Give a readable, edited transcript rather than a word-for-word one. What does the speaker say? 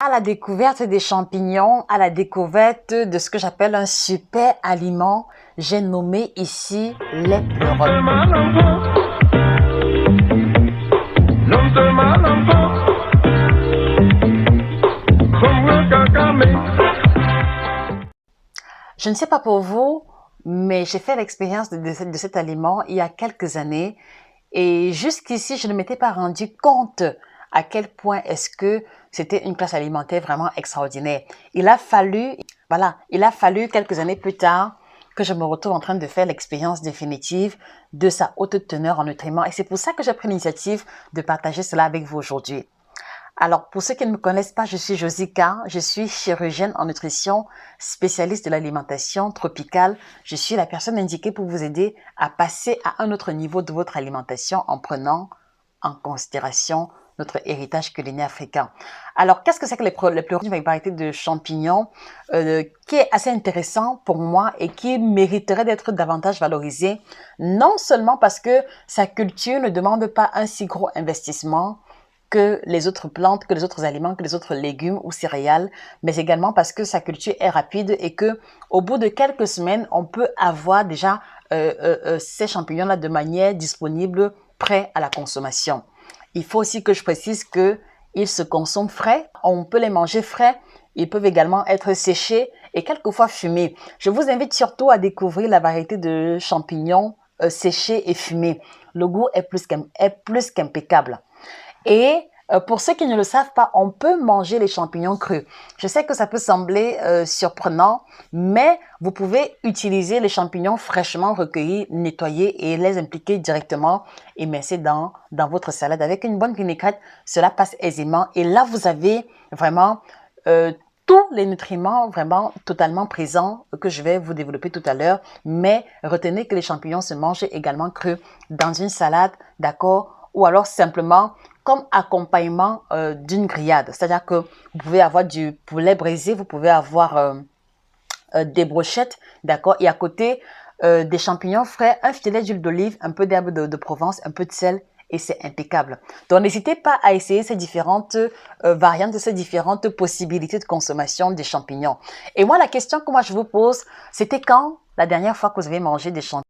À la découverte des champignons, à la découverte de ce que j'appelle un super aliment, j'ai nommé ici les pleurotes. Je ne sais pas pour vous, mais j'ai fait l'expérience de cet aliment il y a quelques années et jusqu'ici, je ne m'étais pas rendu compte à quel point est-ce que c'était une classe alimentaire vraiment extraordinaire. Il a fallu quelques années plus tard que je me retrouve en train de faire l'expérience définitive de sa haute teneur en nutriments et c'est pour ça que j'ai pris l'initiative de partager cela avec vous aujourd'hui. Alors, pour ceux qui ne me connaissent pas, je suis Josica, je suis chirurgienne en nutrition, spécialiste de l'alimentation tropicale. Je suis la personne indiquée pour vous aider à passer à un autre niveau de votre alimentation en prenant en considération notre héritage culinaire africain. Alors, qu'est-ce que c'est que les pleurotes d'une variété de champignons qui est assez intéressant pour moi et qui mériterait d'être davantage valorisé, non seulement parce que sa culture ne demande pas un si gros investissement, que les autres plantes, que les autres aliments, que les autres légumes ou céréales, mais également parce que sa culture est rapide et que au bout de quelques semaines, on peut avoir déjà ces champignons-là de manière disponible, prêts à la consommation. Il faut aussi que je précise que ils se consomment frais, on peut les manger frais, ils peuvent également être séchés et quelquefois fumés. Je vous invite surtout à découvrir la variété de champignons séchés et fumés. Le goût est plus qu'impeccable. Et pour ceux qui ne le savent pas, on peut manger les champignons crus. Je sais que ça peut sembler surprenant, mais vous pouvez utiliser les champignons fraîchement recueillis, nettoyés et les impliquer directement, immerser dans votre salade avec une bonne vinaigrette. Cela passe aisément et là, vous avez vraiment tous les nutriments vraiment totalement présents que je vais vous développer tout à l'heure. Mais retenez que les champignons se mangent également crus dans une salade, d'accord? Ou alors simplement comme accompagnement d'une grillade. C'est-à-dire que vous pouvez avoir du poulet braisé, vous pouvez avoir des brochettes, d'accord? Et à côté, des champignons frais, un filet d'huile d'olive, un peu d'herbe de Provence, un peu de sel, et c'est impeccable. Donc, n'hésitez pas à essayer ces différentes variantes, ces différentes possibilités de consommation des champignons. Et moi, la question que moi je vous pose, c'était quand la dernière fois que vous avez mangé des champignons?